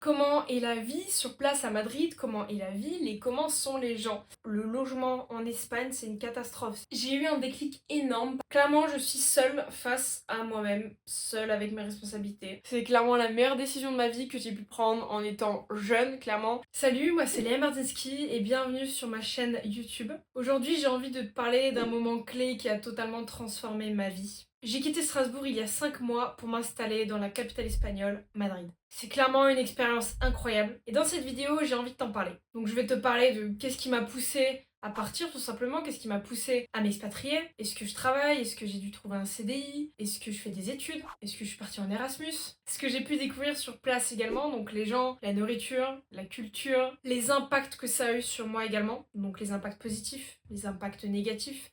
Comment est la vie sur place à Madrid? Comment est la ville et comment sont les gens? Le logement en Espagne, c'est une catastrophe. J'ai eu un déclic énorme. Clairement, je suis seule face à moi-même, seule avec mes responsabilités. C'est clairement la meilleure décision de ma vie que j'ai pu prendre en étant jeune, clairement. Salut, moi c'est Léa Martinski et bienvenue sur ma chaîne YouTube. Aujourd'hui, j'ai envie de te parler d'un moment clé qui a totalement transformé ma vie. J'ai quitté Strasbourg il y a 5 mois pour m'installer dans la capitale espagnole, Madrid. C'est clairement une expérience incroyable et dans cette vidéo j'ai envie de t'en parler. Donc je vais te parler de qu'est-ce qui m'a poussé à partir tout simplement, qu'est-ce qui m'a poussé à m'expatrier, est-ce que je travaille, est-ce que j'ai dû trouver un CDI, est-ce que je fais des études, est-ce que je suis partie en Erasmus, ce que j'ai pu découvrir sur place également, donc les gens, la nourriture, la culture, les impacts que ça a eu sur moi également, donc les impacts positifs, les impacts négatifs.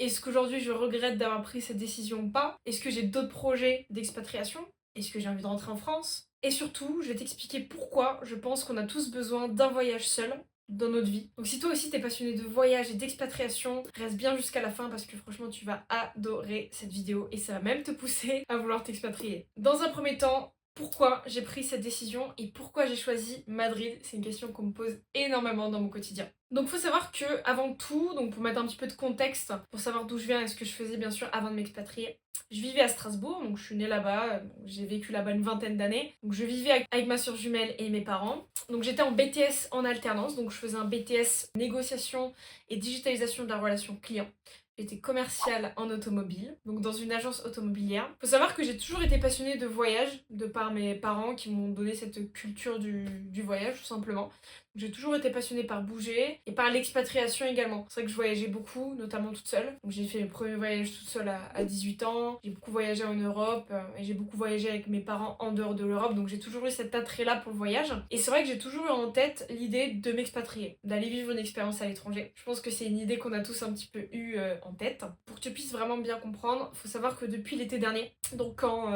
Est-ce qu'aujourd'hui je regrette d'avoir pris cette décision ou pas? Est-ce que j'ai d'autres projets d'expatriation? Est-ce que j'ai envie de rentrer en France? Et surtout, je vais t'expliquer pourquoi je pense qu'on a tous besoin d'un voyage seul dans notre vie. Donc si toi aussi t'es passionné de voyage et d'expatriation, reste bien jusqu'à la fin parce que franchement tu vas adorer cette vidéo et ça va même te pousser à vouloir t'expatrier. Dans un premier temps, pourquoi j'ai pris cette décision et pourquoi j'ai choisi Madrid? C'est une question qu'on me pose énormément dans mon quotidien. Donc faut savoir que avant tout, donc pour mettre un petit peu de contexte, pour savoir d'où je viens et ce que je faisais bien sûr avant de m'expatrier, je vivais à Strasbourg, donc je suis née là-bas, j'ai vécu là-bas une vingtaine d'années. Donc je vivais avec ma soeur jumelle et mes parents. Donc j'étais en BTS en alternance, donc je faisais un BTS négociation et digitalisation de la relation client. J'étais commerciale en automobile, donc dans une agence automobilière. Faut savoir que j'ai toujours été passionnée de voyage, de par mes parents qui m'ont donné cette culture du voyage tout simplement. J'ai toujours été passionnée par bouger et par l'expatriation également. C'est vrai que je voyageais beaucoup, notamment toute seule. Donc j'ai fait mes premiers voyages toute seule à 18 ans. J'ai beaucoup voyagé en Europe et j'ai beaucoup voyagé avec mes parents en dehors de l'Europe. Donc j'ai toujours eu cet attrait-là pour le voyage. Et c'est vrai que j'ai toujours eu en tête l'idée de m'expatrier, d'aller vivre une expérience à l'étranger. Je pense que c'est une idée qu'on a tous un petit peu eu en tête. Pour que tu puisses vraiment bien comprendre, faut savoir que depuis l'été dernier, donc en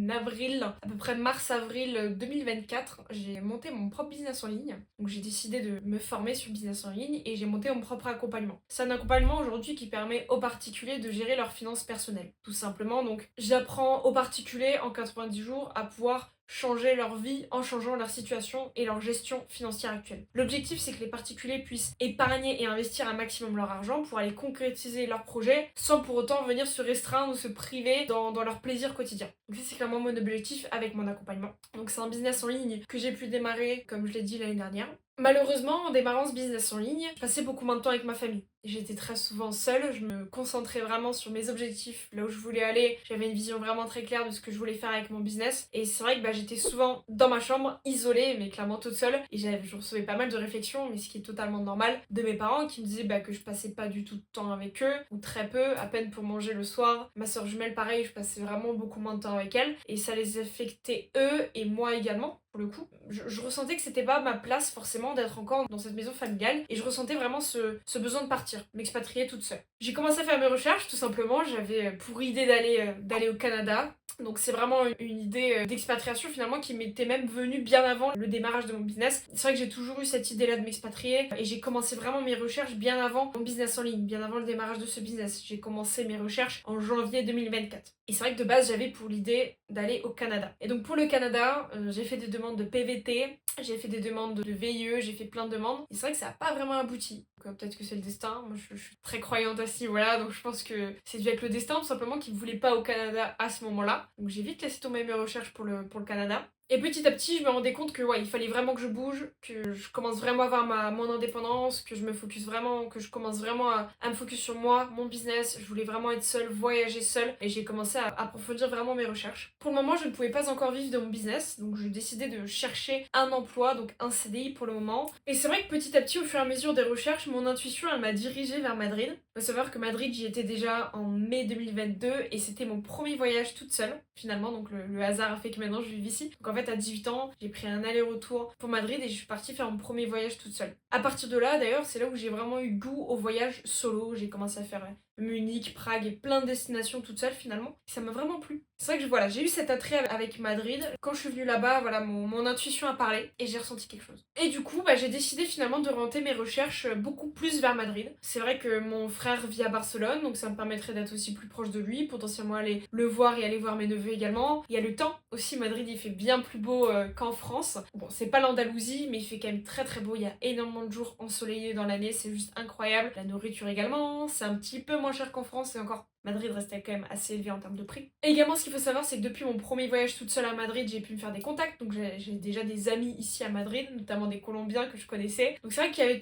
avril, à peu près mars-avril 2024, j'ai monté mon propre business en ligne. Donc j'ai décidé de me former sur le business en ligne et j'ai monté mon propre accompagnement. C'est un accompagnement aujourd'hui qui permet aux particuliers de gérer leurs finances personnelles. Tout simplement, donc j'apprends aux particuliers en 90 jours à pouvoir changer leur vie en changeant leur situation et leur gestion financière actuelle. L'objectif, c'est que les particuliers puissent épargner et investir un maximum leur argent pour aller concrétiser leurs projets sans pour autant venir se restreindre ou se priver dans leur plaisir quotidien. Donc ça, c'est clairement mon objectif avec mon accompagnement. Donc c'est un business en ligne que j'ai pu démarrer, comme je l'ai dit l'année dernière. Malheureusement, en démarrant ce business en ligne, je passais beaucoup moins de temps avec ma famille. J'étais très souvent seule, je me concentrais vraiment sur mes objectifs, là où je voulais aller. J'avais une vision vraiment très claire de ce que je voulais faire avec mon business. Et c'est vrai que j'étais souvent dans ma chambre, isolée, mais clairement toute seule. Et je recevais pas mal de réflexions, mais ce qui est totalement normal, de mes parents qui me disaient que je passais pas du tout de temps avec eux, ou très peu, à peine pour manger le soir. Ma soeur jumelle, pareil, je passais vraiment beaucoup moins de temps avec elle. Et ça les affectait eux et moi également. Pour le coup, je ressentais que c'était pas ma place forcément d'être encore dans cette maison familiale et je ressentais vraiment ce besoin de partir, m'expatrier toute seule. J'ai commencé à faire mes recherches tout simplement, j'avais pour idée d'aller au Canada. Donc c'est vraiment une idée d'expatriation finalement qui m'était même venue bien avant le démarrage de mon business. C'est vrai que j'ai toujours eu cette idée là de m'expatrier et j'ai commencé vraiment mes recherches bien avant mon business en ligne, bien avant le démarrage de ce business. J'ai commencé mes recherches en janvier 2024. Et c'est vrai que de base j'avais pour l'idée d'aller au Canada. Et donc pour le Canada, j'ai fait des demandes de PVT, j'ai fait des demandes de VIE, j'ai fait plein de demandes. Et c'est vrai que ça n'a pas vraiment abouti. Donc peut-être que c'est le destin. Moi je suis très croyante à ce niveau-là, donc je pense que c'est dû avec le destin tout simplement qui ne voulait pas au Canada à ce moment-là. Donc j'ai vite laissé tomber mes recherches pour le Canada. Et petit à petit, je me rendais compte que il fallait vraiment que je bouge, que je commence vraiment à avoir mon indépendance, que je me focus vraiment, que je commence vraiment à me focus sur moi, mon business. Je voulais vraiment être seule, voyager seule. Et j'ai commencé à approfondir vraiment mes recherches. Pour le moment, je ne pouvais pas encore vivre de mon business, donc je décidais de chercher un emploi, donc un CDI pour le moment. Et c'est vrai que petit à petit, au fur et à mesure des recherches, mon intuition, elle m'a dirigée vers Madrid. Il faut savoir que Madrid, j'y étais déjà en mai 2022 et c'était mon premier voyage toute seule, finalement. Donc le hasard a fait que maintenant je vis ici. Donc en fait, à 18 ans, j'ai pris un aller-retour pour Madrid et je suis partie faire mon premier voyage toute seule. À partir de là, d'ailleurs, c'est là où j'ai vraiment eu goût au voyage solo. J'ai commencé à faire Munich, Prague et plein de destinations toute seule finalement. Ça m'a vraiment plu. C'est vrai que voilà, j'ai eu cet attrait avec Madrid. Quand je suis venue là-bas, voilà, mon intuition a parlé et j'ai ressenti quelque chose. Et du coup, j'ai décidé finalement d'orienter mes recherches beaucoup plus vers Madrid. C'est vrai que mon frère vit à Barcelone, donc ça me permettrait d'être aussi plus proche de lui, potentiellement aller le voir et aller voir mes neveux également. Il y a le temps aussi, Madrid il fait bien plus beau qu'en France. Bon, c'est pas l'Andalousie, mais il fait quand même très très beau. Il y a énormément de jours ensoleillés dans l'année, c'est juste incroyable. La nourriture également, c'est un petit peu moins cher qu'en France et encore Madrid restait quand même assez élevé en termes de prix. Et également, ce qu'il faut savoir, c'est que depuis mon premier voyage toute seule à Madrid, j'ai pu me faire des contacts. Donc j'ai déjà des amis ici à Madrid, notamment des Colombiens que je connaissais. Donc c'est vrai qu'il y avait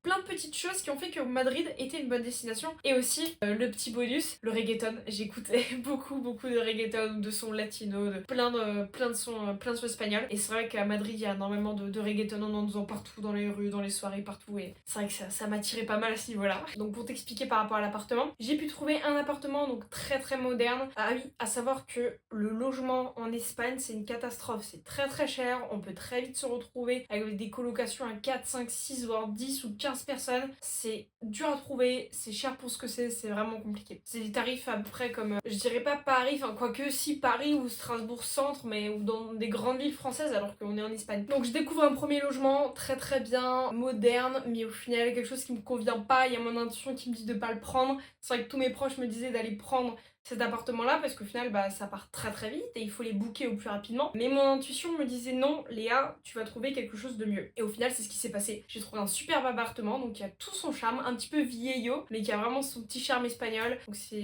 plein de petites choses qui ont fait que Madrid était une bonne destination. Et aussi, le petit bonus, le reggaeton. J'écoutais beaucoup de reggaeton, de sons latino, de plein de sons espagnols. Et c'est vrai qu'à Madrid, il y a énormément de reggaeton en faisant partout, dans les rues, dans les soirées, partout. Et c'est vrai que ça m'attirait pas mal à ce niveau-là. Donc pour t'expliquer par rapport à l'appartement, j'ai pu trouver un appartement donc très moderne. Ah oui, à savoir que le logement en Espagne c'est une catastrophe, c'est très cher, on peut très vite se retrouver avec des colocations à 4, 5, 6 voire 10 ou 15 personnes. C'est dur à trouver, c'est cher pour ce que c'est vraiment compliqué. C'est des tarifs à peu près comme, je dirais pas Paris, enfin quoique si Paris ou Strasbourg centre, mais ou dans des grandes villes françaises alors qu'on est en Espagne. Donc je découvre un premier logement très bien, moderne, mais au final quelque chose qui me convient pas, il y a mon intuition qui me dit de pas le prendre. C'est vrai que tous mes proches me disaient d'aller prendre cet appartement-là parce qu'au final, ça part très vite et il faut les booker au plus rapidement. Mais mon intuition me disait non, Léa, tu vas trouver quelque chose de mieux. Et au final, c'est ce qui s'est passé. J'ai trouvé un superbe appartement, donc qui a tout son charme, un petit peu vieillot, mais qui a vraiment son petit charme espagnol.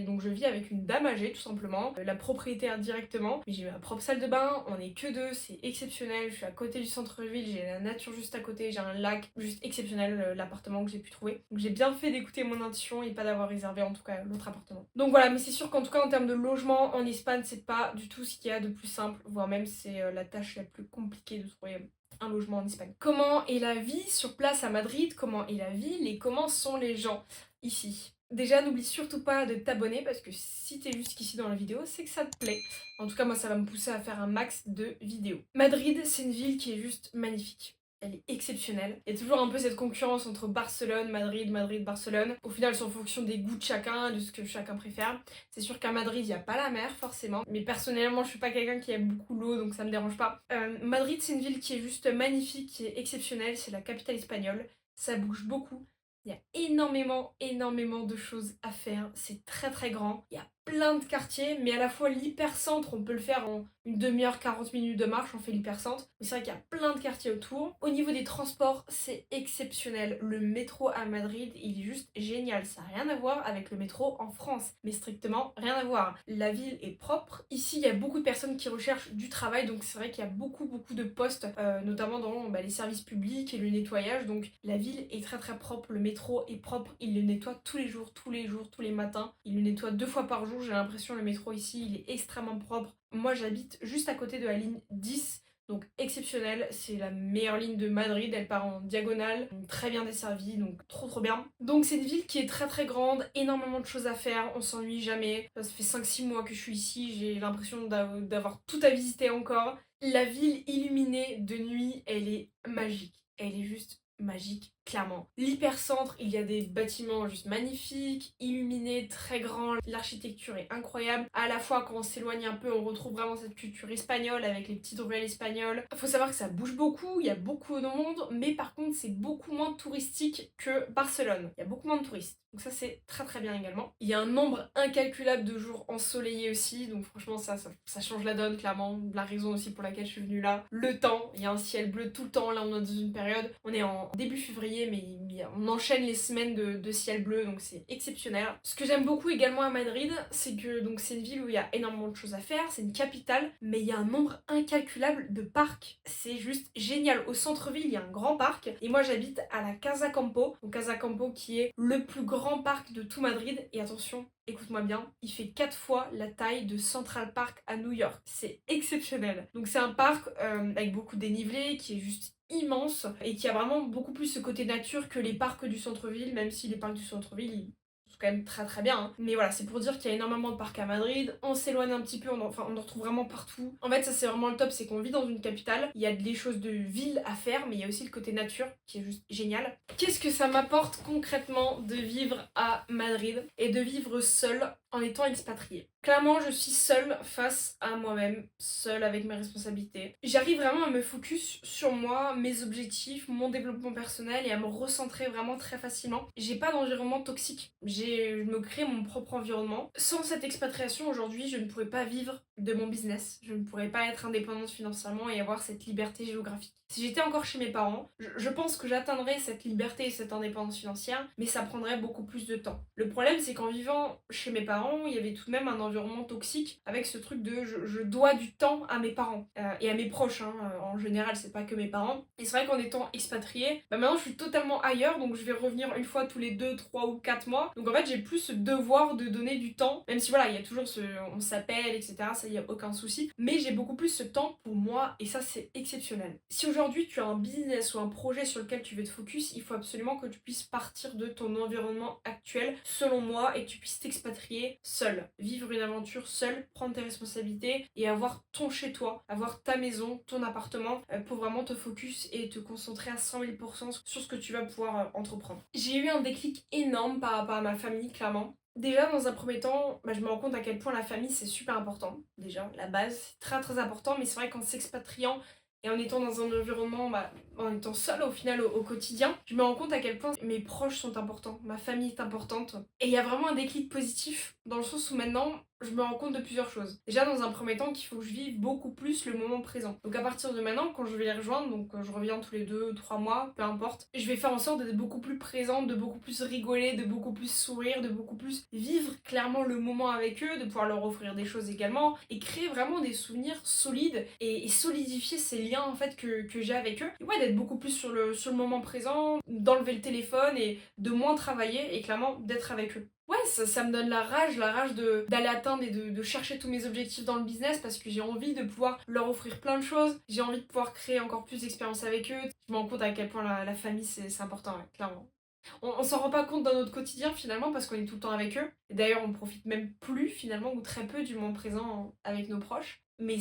Donc je vis avec une dame âgée, tout simplement, la propriétaire directement. Mais j'ai ma propre salle de bain, on est que deux, c'est exceptionnel. Je suis à côté du centre-ville, j'ai la nature juste à côté, j'ai un lac, juste exceptionnel l'appartement que j'ai pu trouver. Donc j'ai bien fait d'écouter mon intuition et pas d'avoir réservé en tout cas l'autre appartement. Donc voilà, mais c'est sûr qu'en tout cas en termes de logement en Espagne, c'est pas du tout ce qu'il y a de plus simple, voire même c'est la tâche la plus compliquée de trouver un logement en Espagne. Comment est la vie sur place à Madrid? Comment est la ville et comment sont les gens ici? Déjà, n'oublie surtout pas de t'abonner parce que si t'es jusqu'ici dans la vidéo, c'est que ça te plaît. En tout cas, moi, ça va me pousser à faire un max de vidéos. Madrid, c'est une ville qui est juste magnifique. Elle est exceptionnelle. Il y a toujours un peu cette concurrence entre Barcelone, Madrid, Madrid, Barcelone. Au final, c'est en fonction des goûts de chacun, de ce que chacun préfère. C'est sûr qu'à Madrid, il n'y a pas la mer, forcément. Mais personnellement, je suis pas quelqu'un qui aime beaucoup l'eau, donc ça me dérange pas. Madrid, c'est une ville qui est juste magnifique, qui est exceptionnelle. C'est la capitale espagnole. Ça bouge beaucoup. Il y a énormément de choses à faire. C'est très grand. Il y a plein de quartiers, mais à la fois l'hypercentre, on peut le faire en une demi-heure, 40 minutes de marche, on fait l'hypercentre. Mais c'est vrai qu'il y a plein de quartiers autour. Au niveau des transports, c'est exceptionnel. Le métro à Madrid, il est juste génial. Ça n'a rien à voir avec le métro en France, mais strictement rien à voir. La ville est propre. Ici, il y a beaucoup de personnes qui recherchent du travail, donc c'est vrai qu'il y a beaucoup de postes, notamment dans les services publics et le nettoyage. Donc la ville est très propre, le métro est propre, il le nettoie tous les jours, tous les matins. Il le nettoie 2 fois par jour, j'ai l'impression. Le métro ici, il est extrêmement propre. Moi, j'habite juste à côté de la ligne 10. Donc exceptionnelle, c'est la meilleure ligne de Madrid, elle part en diagonale, donc très bien desservie, donc trop bien. Donc c'est une ville qui est très grande, énormément de choses à faire, on s'ennuie jamais. Ça fait 5-6 mois que je suis ici, j'ai l'impression d'avoir tout à visiter encore. La ville illuminée de nuit, elle est magique, elle est juste magique, clairement. L'hypercentre, il y a des bâtiments juste magnifiques, illuminés, très grands, l'architecture est incroyable. À la fois, quand on s'éloigne un peu, on retrouve vraiment cette culture espagnole avec les petites ruelles espagnoles. Faut savoir que ça bouge beaucoup, il y a beaucoup de monde, mais par contre, c'est beaucoup moins touristique que Barcelone. Il y a beaucoup moins de touristes. Donc ça, c'est très bien également. Il y a un nombre incalculable de jours ensoleillés aussi, donc franchement, ça change la donne, clairement. La raison aussi pour laquelle je suis venue là. Le temps, il y a un ciel bleu tout le temps. Là, on est dans une période, on est en début février, mais on enchaîne les semaines de ciel bleu, donc c'est exceptionnel. Ce que j'aime beaucoup également à Madrid, c'est que donc c'est une ville où il y a énormément de choses à faire, c'est une capitale, mais il y a un nombre incalculable de parcs. C'est juste génial. Au centre-ville, il y a un grand parc, et moi j'habite à la Casa Campo, donc Casa Campo qui est le plus grand parc de tout Madrid, et attention, écoute-moi bien, il fait 4 fois la taille de Central Park à New York. C'est exceptionnel. Donc c'est un parc avec beaucoup de dénivelé, qui est juste immense et qui a vraiment beaucoup plus ce côté nature que les parcs du centre-ville, même si les parcs du centre-ville ils sont quand même très bien. Hein. Mais voilà, c'est pour dire qu'il y a énormément de parcs à Madrid. On s'éloigne un petit peu, on en retrouve vraiment partout. En fait, ça c'est vraiment le top, c'est qu'on vit dans une capitale. Il y a des choses de ville à faire, mais il y a aussi le côté nature qui est juste génial. Qu'est-ce que ça m'apporte concrètement de vivre à Madrid et de vivre seule en étant expatriée. Clairement, je suis seule face à moi-même, seule avec mes responsabilités. J'arrive vraiment à me focus sur moi, mes objectifs, mon développement personnel et à me recentrer vraiment très facilement. J'ai pas d'environnement toxique. Je me crée mon propre environnement. Sans cette expatriation, aujourd'hui, je ne pourrais pas vivre de mon business. Je ne pourrais pas être indépendante financièrement et avoir cette liberté géographique. Si j'étais encore chez mes parents, je pense que j'atteindrais cette liberté et cette indépendance financière, mais ça prendrait beaucoup plus de temps. Le problème, c'est qu'en vivant chez mes parents, il y avait tout de même un environnement toxique avec ce truc de je dois du temps à mes parents et à mes proches. En général, c'est pas que mes parents. Et c'est vrai qu'en étant expatriée, maintenant je suis totalement ailleurs, donc je vais revenir une fois tous les 2, 3 ou 4 mois. Donc en fait, j'ai plus ce devoir de donner du temps, même si voilà, il y a toujours on s'appelle, etc. Ça, il y a aucun souci. Mais j'ai beaucoup plus ce temps pour moi et ça, c'est exceptionnel. Si aujourd'hui tu as un business ou un projet sur lequel tu veux te focus, il faut absolument que tu puisses partir de ton environnement actuel, selon moi, et que tu puisses t'expatrier seul. Vivre une aventure seul, prendre tes responsabilités et avoir ton chez toi, avoir ta maison, ton appartement pour vraiment te focus et te concentrer à 100 000% sur ce que tu vas pouvoir entreprendre. J'ai eu un déclic énorme par rapport à ma famille, clairement. Déjà, dans un premier temps, je me rends compte à quel point la famille c'est super important. Déjà, la base, c'est très très important, mais c'est vrai qu'en s'expatriant et en étant dans un environnement, en étant seule au final au quotidien, je me rends compte à quel point mes proches sont importants, ma famille est importante. Et il y a vraiment un déclic positif dans le sens où maintenant, je me rends compte de plusieurs choses. Déjà, dans un premier temps, qu'il faut que je vive beaucoup plus le moment présent. Donc à partir de maintenant, quand je vais les rejoindre, donc je reviens tous les 2, 3 mois, peu importe, je vais faire en sorte d'être beaucoup plus présente, de beaucoup plus rigoler, de beaucoup plus sourire, de beaucoup plus vivre clairement le moment avec eux, de pouvoir leur offrir des choses également, et créer vraiment des souvenirs solides et solidifier ces liens en fait que j'ai avec eux. Et ouais, d'être beaucoup plus sur le moment présent, d'enlever le téléphone et de moins travailler et clairement d'être avec eux. Ouais, ça me donne la rage d'aller atteindre et de chercher tous mes objectifs dans le business parce que j'ai envie de pouvoir leur offrir plein de choses, j'ai envie de pouvoir créer encore plus d'expériences avec eux. Je me rends compte à quel point la famille c'est important, ouais, clairement. On s'en rend pas compte dans notre quotidien finalement parce qu'on est tout le temps avec eux. Et d'ailleurs, on profite même plus finalement ou très peu du moment présent avec nos proches. Mais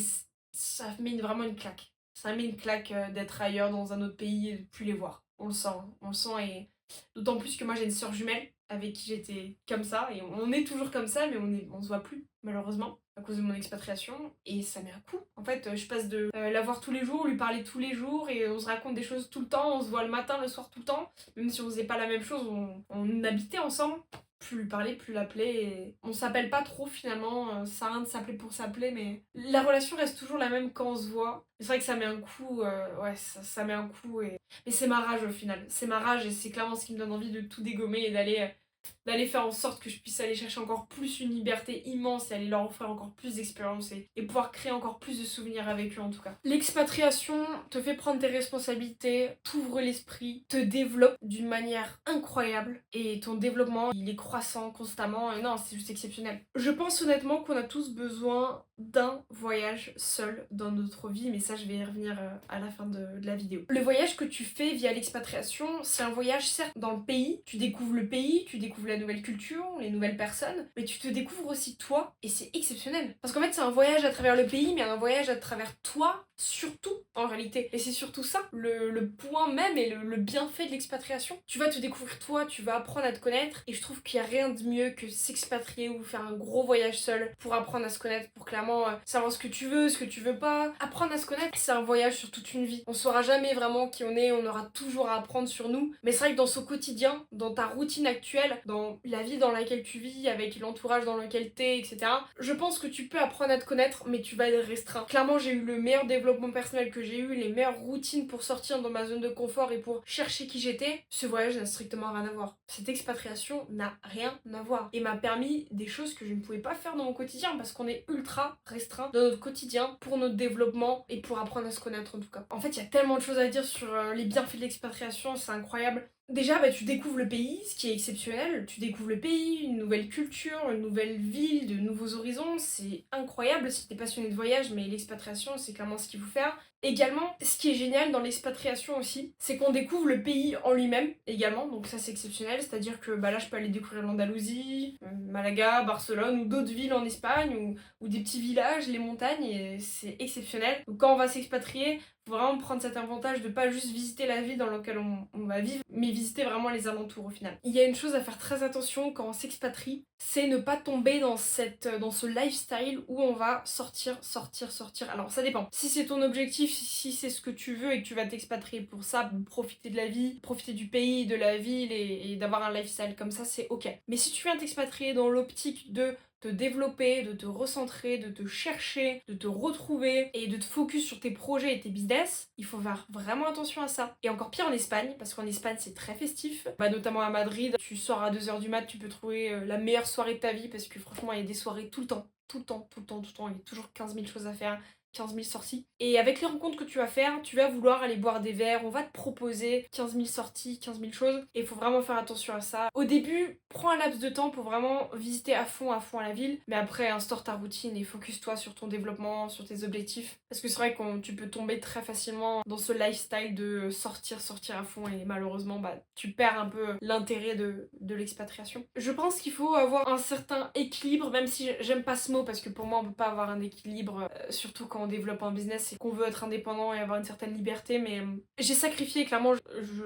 ça met vraiment une claque. Ça met une claque d'être ailleurs dans un autre pays et de plus les voir. On le sent, hein. On le sent et d'autant plus que moi j'ai une sœur jumelle avec qui j'étais comme ça et on est toujours comme ça mais on se voit plus malheureusement à cause de mon expatriation et ça met un coup. En fait, je passe de la voir tous les jours, lui parler tous les jours et on se raconte des choses tout le temps, on se voit le matin, le soir tout le temps, même si on faisait pas la même chose, on habitait ensemble. Plus lui parler, plus l'appeler et on s'appelle pas trop finalement, ça sert à rien de s'appeler pour s'appeler mais la relation reste toujours la même quand on se voit. C'est vrai que ça met un coup, ouais ça met un coup et mais c'est ma rage au final, c'est ma rage et c'est clairement ce qui me donne envie de tout dégommer et d'aller faire en sorte que je puisse aller chercher encore plus une liberté immense et aller leur offrir encore plus d'expériences et pouvoir créer encore plus de souvenirs avec eux en tout cas. L'expatriation te fait prendre tes responsabilités, t'ouvre l'esprit, te développe d'une manière incroyable et ton développement il est croissant constamment et non c'est juste exceptionnel. Je pense honnêtement qu'on a tous besoin d'un voyage seul dans notre vie mais ça je vais y revenir à la fin de la vidéo. Le voyage que tu fais via l'expatriation c'est un voyage certes dans le pays, tu découvres le pays, tu découvres la nouvelle culture, les nouvelles personnes, mais tu te découvres aussi toi, et c'est exceptionnel. Parce qu'en fait, c'est un voyage à travers le pays, mais un voyage à travers toi, surtout, en réalité. Et c'est surtout ça, le point même et le bienfait de l'expatriation. Tu vas te découvrir toi, tu vas apprendre à te connaître, et je trouve qu'il n'y a rien de mieux que s'expatrier ou faire un gros voyage seul pour apprendre à se connaître, pour clairement savoir ce que tu veux pas. Apprendre à se connaître, c'est un voyage sur toute une vie. On saura jamais vraiment qui on est, on aura toujours à apprendre sur nous, mais c'est vrai que dans ce quotidien, dans ta routine actuelle, dans la vie dans laquelle tu vis, avec l'entourage dans lequel t'es, etc. Je pense que tu peux apprendre à te connaître, mais tu vas être restreint. Clairement, j'ai eu le meilleur développement personnel que j'ai eu, les meilleures routines pour sortir dans ma zone de confort et pour chercher qui j'étais. Ce voyage n'a strictement rien à voir. Cette expatriation n'a rien à voir. Et m'a permis des choses que je ne pouvais pas faire dans mon quotidien parce qu'on est ultra restreint dans notre quotidien pour notre développement et pour apprendre à se connaître en tout cas. En fait, il y a tellement de choses à dire sur les bienfaits de l'expatriation, c'est incroyable. Déjà, tu découvres le pays, ce qui est exceptionnel. Tu découvres le pays, une nouvelle culture, une nouvelle ville, de nouveaux horizons. C'est incroyable si t'es passionné de voyage, mais l'expatriation, c'est clairement ce qu'il faut faire. Également, ce qui est génial dans l'expatriation aussi, c'est qu'on découvre le pays en lui-même également. Donc ça, c'est exceptionnel. C'est-à-dire que là, je peux aller découvrir l'Andalousie, Malaga, Barcelone ou d'autres villes en Espagne ou des petits villages, les montagnes, et c'est exceptionnel. Donc quand on va s'expatrier, Faut vraiment prendre cet avantage de pas juste visiter la ville dans laquelle on va vivre, mais visiter vraiment les alentours au final. Il y a une chose à faire très attention quand on s'expatrie, c'est ne pas tomber dans ce lifestyle où on va sortir, sortir, sortir. Alors ça dépend. Si c'est ton objectif, si c'est ce que tu veux et que tu vas t'expatrier pour ça, pour profiter de la vie, profiter du pays, de la ville et d'avoir un lifestyle comme ça, c'est ok. Mais si tu viens t'expatrier dans l'optique de te développer, de te recentrer, de te chercher, de te retrouver et de te focus sur tes projets et tes business, il faut faire vraiment attention à ça. Et encore pire en Espagne, parce qu'en Espagne c'est très festif, notamment à Madrid, tu sors à 2h du mat, tu peux trouver la meilleure soirée de ta vie parce que franchement il y a des soirées tout le temps. Tout le temps, tout le temps, tout le temps, il y a toujours 15 000 choses à faire. 15 000 sorties. Et avec les rencontres que tu vas faire, tu vas vouloir aller boire des verres, on va te proposer 15 000 sorties, 15 000 choses. Et il faut vraiment faire attention à ça. Au début, prends un laps de temps pour vraiment visiter à fond la ville. Mais après, instaure ta routine et focus-toi sur ton développement, sur tes objectifs. Parce que c'est vrai que tu peux tomber très facilement dans ce lifestyle de sortir, sortir à fond. Et malheureusement, tu perds un peu l'intérêt de l'expatriation. Je pense qu'il faut avoir un certain équilibre, même si j'aime pas ce mot, parce que pour moi, on peut pas avoir un équilibre, surtout quand on développe un business et qu'on veut être indépendant et avoir une certaine liberté, mais j'ai sacrifié, clairement,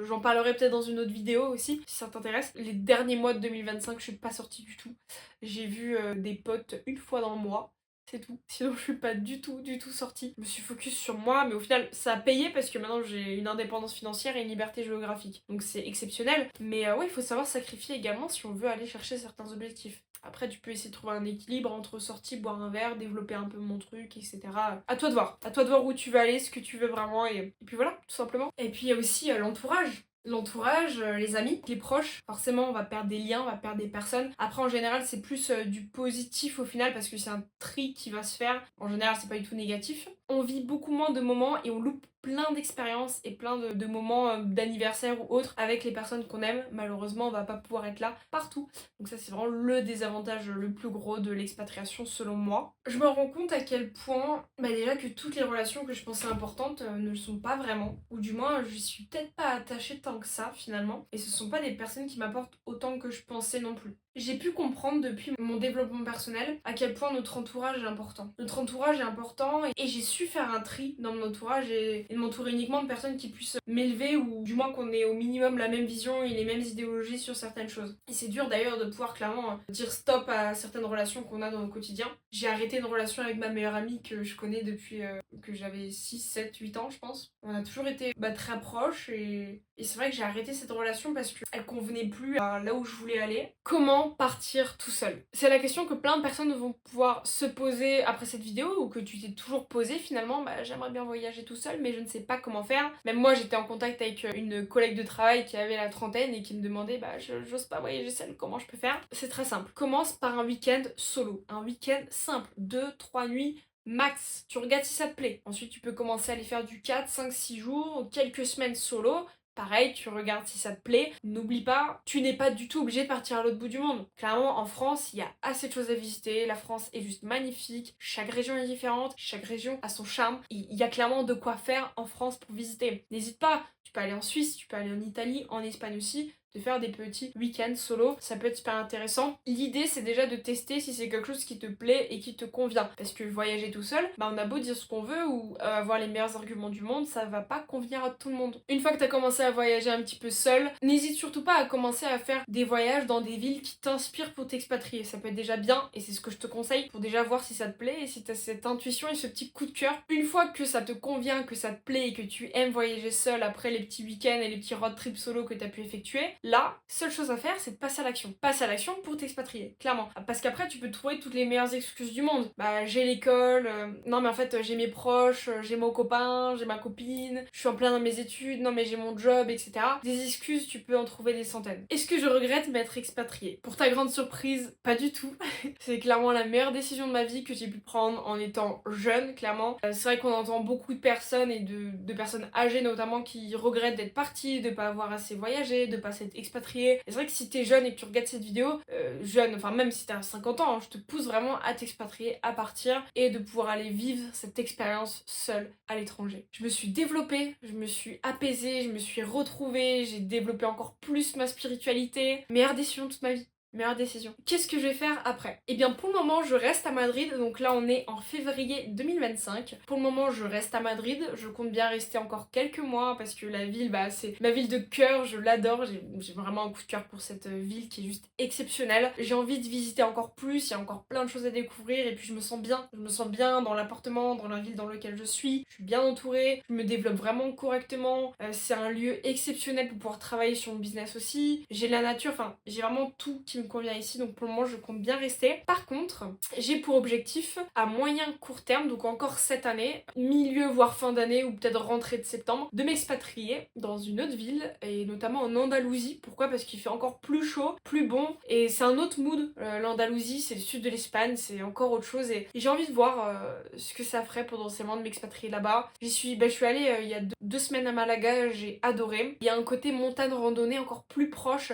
j'en parlerai peut-être dans une autre vidéo aussi, si ça t'intéresse. Les derniers mois de 2025, je suis pas sortie du tout. J'ai vu des potes une fois dans le mois, c'est tout. Sinon, je suis pas du tout sortie. Je me suis focus sur moi, mais au final, ça a payé parce que maintenant j'ai une indépendance financière et une liberté géographique. Donc c'est exceptionnel. Mais ouais, il faut savoir sacrifier également si on veut aller chercher certains objectifs. Après, tu peux essayer de trouver un équilibre entre sortie, boire un verre, développer un peu mon truc, etc. À toi de voir. À toi de voir où tu veux aller, ce que tu veux vraiment, et puis voilà, tout simplement. Et puis il y a aussi l'entourage. L'entourage, les amis, les proches, forcément on va perdre des liens, on va perdre des personnes. Après en général c'est plus du positif au final parce que c'est un tri qui va se faire. En général c'est pas du tout négatif. On vit beaucoup moins de moments et on loupe plein d'expériences et plein de moments d'anniversaire ou autres avec les personnes qu'on aime. Malheureusement on va pas pouvoir être là partout. Donc ça c'est vraiment le désavantage le plus gros de l'expatriation selon moi. Je me rends compte à quel point déjà que toutes les relations que je pensais importantes ne le sont pas vraiment. Ou du moins je suis peut-être pas attachée tant que ça finalement. Et ce sont pas des personnes qui m'apportent autant que je pensais non plus. J'ai pu comprendre depuis mon développement personnel à quel point notre entourage est important. Notre entourage est important et j'ai su faire un tri dans mon entourage et de m'entourer uniquement de personnes qui puissent m'élever ou du moins qu'on ait au minimum la même vision et les mêmes idéologies sur certaines choses. Et c'est dur d'ailleurs de pouvoir clairement dire stop à certaines relations qu'on a dans le quotidien. J'ai arrêté une relation avec ma meilleure amie que je connais depuis que j'avais 6, 7, 8 ans je pense. On a toujours été très proches et c'est vrai que j'ai arrêté cette relation parce qu'elle convenait plus à là où je voulais aller. Comment partir tout seul? C'est la question que plein de personnes vont pouvoir se poser après cette vidéo ou que tu t'es toujours posé finalement. J'aimerais bien voyager tout seul mais je ne sais pas comment faire. Même moi j'étais en contact avec une collègue de travail qui avait la trentaine et qui me demandait j'ose pas voyager seule, comment je peux faire? C'est très simple. Commence par un week-end solo. Un week-end simple. 2, 3 nuits max. Tu regardes si ça te plaît. Ensuite tu peux commencer à aller faire du 4, 5, 6 jours, quelques semaines solo. Pareil, tu regardes si ça te plaît. N'oublie pas, tu n'es pas du tout obligé de partir à l'autre bout du monde. Clairement, en France, il y a assez de choses à visiter. La France est juste magnifique. Chaque région est différente. Chaque région a son charme. Il y a clairement de quoi faire en France pour visiter. N'hésite pas. Tu peux aller en Suisse, tu peux aller en Italie, en Espagne aussi. De faire des petits week-ends solo, ça peut être super intéressant. L'idée c'est déjà de tester si c'est quelque chose qui te plaît et qui te convient. Parce que voyager tout seul, on a beau dire ce qu'on veut ou avoir les meilleurs arguments du monde, ça va pas convenir à tout le monde. Une fois que t'as commencé à voyager un petit peu seul, n'hésite surtout pas à commencer à faire des voyages dans des villes qui t'inspirent pour t'expatrier. Ça peut être déjà bien et c'est ce que je te conseille pour déjà voir si ça te plaît et si t'as cette intuition et ce petit coup de cœur. Une fois que ça te convient, que ça te plaît et que tu aimes voyager seul après les petits week-ends et les petits road trips solo que t'as pu effectuer, là, seule chose à faire, c'est de passer à l'action. Passe à l'action pour t'expatrier, clairement. Parce qu'après, tu peux trouver toutes les meilleures excuses du monde. J'ai l'école, non mais en fait, j'ai mes proches, j'ai mon copain, j'ai ma copine, je suis en plein dans mes études, non mais j'ai mon job, etc. Des excuses, tu peux en trouver des centaines. Est-ce que je regrette m'être expatriée? Pour ta grande surprise, pas du tout. C'est clairement la meilleure décision de ma vie que j'ai pu prendre en étant jeune, clairement. C'est vrai qu'on entend beaucoup de personnes et de personnes âgées notamment qui regrettent d'être parties, de pas avoir assez voyagé, de pas s'être expatriées. Et c'est vrai que si t'es jeune et que tu regardes cette vidéo, jeune, enfin même si t'as 50 ans, je te pousse vraiment à t'expatrier, à partir et de pouvoir aller vivre cette expérience seule à l'étranger. Je me suis développée, je me suis apaisée, je me suis retrouvée, j'ai développé encore plus ma spiritualité. Meilleure décision de toute ma vie. Meilleure décision. Qu'est-ce que je vais faire après? Eh bien, pour le moment, je reste à Madrid. Donc là, on est en février 2025. Pour le moment, je reste à Madrid. Je compte bien rester encore quelques mois parce que la ville, bah, c'est ma ville de cœur. Je l'adore. J'ai vraiment un coup de cœur pour cette ville qui est juste exceptionnelle. J'ai envie de visiter encore plus. Il y a encore plein de choses à découvrir. Et puis, je me sens bien. Je me sens bien dans l'appartement, dans la ville dans laquelle je suis. Je suis bien entourée. Je me développe vraiment correctement. C'est un lieu exceptionnel pour pouvoir travailler sur mon business aussi. J'ai la nature. Enfin, j'ai vraiment tout qui me convient ici, donc pour le moment je compte bien rester. Par contre, j'ai pour objectif à moyen court terme, donc encore cette année, milieu voire fin d'année ou peut-être rentrée de septembre, de m'expatrier dans une autre ville et notamment en Andalousie. Pourquoi? Parce qu'il fait encore plus chaud, plus bon et c'est un autre mood. L'Andalousie, c'est le sud de l'Espagne, c'est encore autre chose et j'ai envie de voir ce que ça ferait potentiellement de m'expatrier là-bas. Je suis allée il y a deux semaines à Malaga, j'ai adoré. Il y a un côté montagne randonnée encore plus proche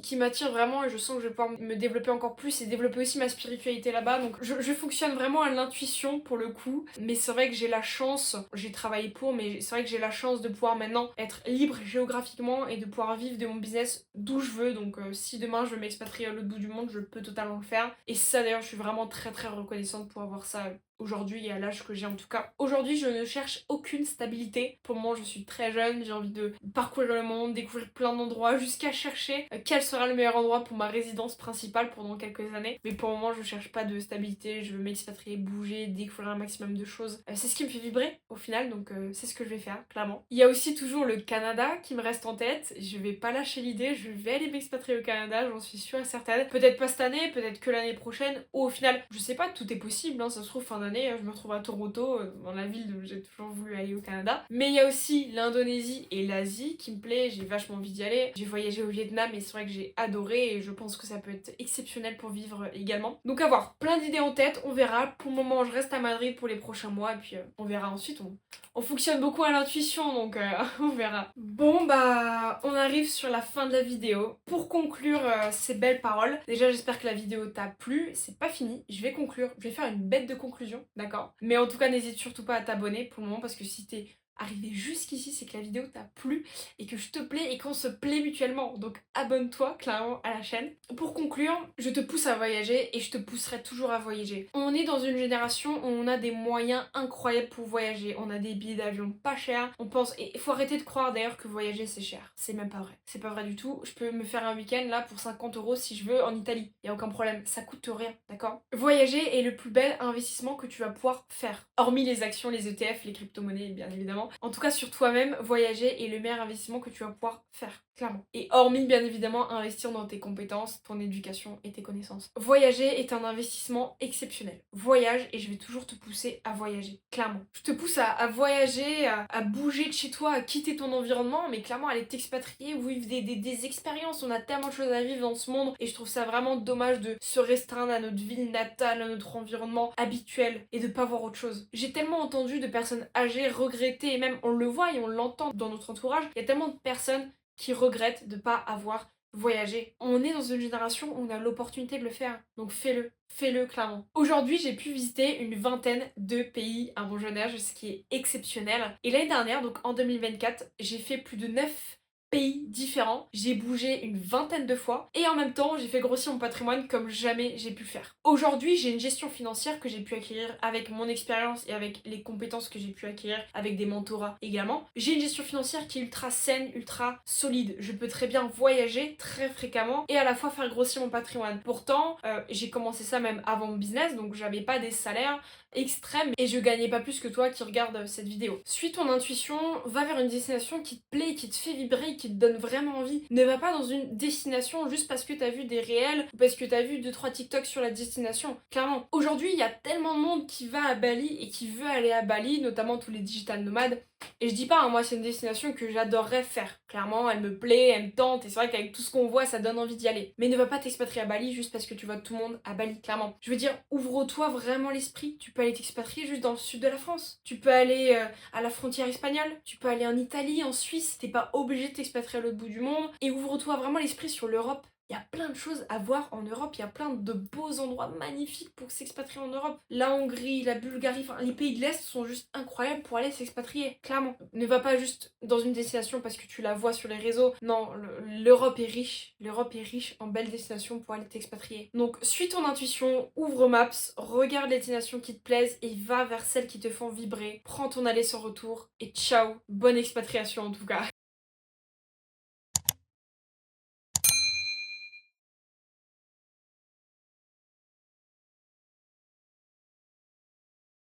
qui m'attire vraiment et je sens que je vais pouvoir me développer encore plus et développer aussi ma spiritualité là-bas. Donc je fonctionne vraiment à l'intuition pour le coup, mais c'est vrai que j'ai la chance, j'ai travaillé pour, mais c'est vrai que j'ai la chance de pouvoir maintenant être libre géographiquement et de pouvoir vivre de mon business d'où je veux. Donc si demain je veux m'expatrier à l'autre bout du monde, je peux totalement le faire. Et ça d'ailleurs, je suis vraiment très très reconnaissante pour avoir ça aujourd'hui et à l'âge que j'ai en tout cas. Aujourd'hui, je ne cherche aucune stabilité. Pour le moment, je suis très jeune, j'ai envie de parcourir le monde, découvrir plein d'endroits, jusqu'à chercher quel sera le meilleur endroit pour ma résidence principale pendant quelques années. Mais pour le moment, je cherche pas de stabilité, je veux m'expatrier, bouger, découvrir un maximum de choses. C'est ce qui me fait vibrer au final, donc c'est ce que je vais faire, clairement. Il y a aussi toujours le Canada qui me reste en tête. Je vais pas lâcher l'idée, je vais aller m'expatrier au Canada, j'en suis sûre et certaine. Peut-être pas cette année, peut-être que l'année prochaine, ou au final, je sais pas, tout est possible, hein, ça se trouve fin d'année, je me retrouve à Toronto, dans la ville où j'ai toujours voulu aller au Canada. Mais il y a aussi l'Indonésie et l'Asie qui me plaît, j'ai vachement envie d'y aller. J'ai voyagé au Vietnam et c'est vrai que j'ai adoré et je pense que ça peut être exceptionnel pour vivre également. Donc à voir, plein d'idées en tête, on verra. Pour le moment, je reste à Madrid pour les prochains mois et puis on verra ensuite. On fonctionne beaucoup à l'intuition, donc on verra. Bon bah, on arrive sur la fin de la vidéo. Pour conclure ces belles paroles, déjà j'espère que la vidéo t'a plu. C'est pas fini, je vais conclure, je vais faire une bête de conclusion, d'accord? Mais en tout cas, n'hésite surtout pas à t'abonner pour le moment parce que si t'es arrivé jusqu'ici, c'est que la vidéo t'a plu et que je te plais et qu'on se plaît mutuellement. Donc abonne-toi clairement à la chaîne. Pour conclure, je te pousse à voyager et je te pousserai toujours à voyager. On est dans une génération où on a des moyens incroyables pour voyager. On a des billets d'avion pas chers. On pense, et il faut arrêter de croire d'ailleurs que voyager c'est cher. C'est même pas vrai. C'est pas vrai du tout. Je peux me faire un week-end là pour 50 € si je veux en Italie. Y a aucun problème. Ça coûte rien, d'accord? Voyager est le plus bel investissement que tu vas pouvoir faire. Hormis les actions, les ETF, les crypto-monnaies bien évidemment. En tout cas sur toi-même, voyager est le meilleur investissement que tu vas pouvoir faire, clairement. Et hormis bien évidemment investir dans tes compétences, ton éducation et tes connaissances. Voyager est un investissement exceptionnel. Voyage et je vais toujours te pousser à voyager, clairement. Je te pousse à voyager, à bouger de chez toi, à quitter ton environnement, mais clairement aller t'expatrier, vivre des expériences. On a tellement de choses à vivre dans ce monde et je trouve ça vraiment dommage de se restreindre à notre ville natale, à notre environnement habituel et de pas voir autre chose. J'ai tellement entendu de personnes âgées regretter, et même on le voit et on l'entend dans notre entourage, il y a tellement de personnes qui regrettent de pas avoir voyagé. On est dans une génération où on a l'opportunité de le faire, donc fais-le. Fais-le clairement. Aujourd'hui, j'ai pu visiter une vingtaine de pays à mon jeune âge, ce qui est exceptionnel. Et l'année dernière, donc en 2024, j'ai fait plus de 9 pays différents, j'ai bougé une vingtaine de fois et en même temps j'ai fait grossir mon patrimoine comme jamais j'ai pu faire. Aujourd'hui j'ai une gestion financière que j'ai pu acquérir avec mon expérience et avec les compétences que j'ai pu acquérir avec des mentorats également. J'ai une gestion financière qui est ultra saine, ultra solide. Je peux très bien voyager très fréquemment et à la fois faire grossir mon patrimoine. Pourtant j'ai commencé ça même avant mon business, donc j'avais pas des salaires extrêmes et je gagnais pas plus que toi qui regarde cette vidéo. Suis ton intuition, va vers une destination qui te plaît, qui te fait vibrer, qui te donne vraiment envie. Ne va pas dans une destination juste parce que t'as vu des réels ou parce que t'as vu 2-3 TikTok sur la destination. Clairement, aujourd'hui il y a tellement de monde qui va à Bali et qui veut aller à Bali, notamment tous les digital nomades. Et je dis pas, hein, moi c'est une destination que j'adorerais faire. Clairement, elle me plaît, elle me tente, et c'est vrai qu'avec tout ce qu'on voit, ça donne envie d'y aller. Mais ne va pas t'expatrier à Bali juste parce que tu vois tout le monde à Bali, clairement. Je veux dire, ouvre-toi vraiment l'esprit. Tu peux aller t'expatrier juste dans le sud de la France. Tu peux aller à la frontière espagnole. Tu peux aller en Italie, en Suisse. T'es pas obligé de t'expatrier à l'autre bout du monde. Et ouvre-toi vraiment l'esprit sur l'Europe. Il y a plein de choses à voir en Europe, il y a plein de beaux endroits magnifiques pour s'expatrier en Europe. La Hongrie, la Bulgarie, enfin les pays de l'Est sont juste incroyables pour aller s'expatrier, clairement. Ne va pas juste dans une destination parce que tu la vois sur les réseaux. Non, l'Europe est riche en belles destinations pour aller t'expatrier. Donc suis ton intuition, ouvre Maps, regarde les destinations qui te plaisent et va vers celles qui te font vibrer. Prends ton aller sans retour et ciao, bonne expatriation en tout cas.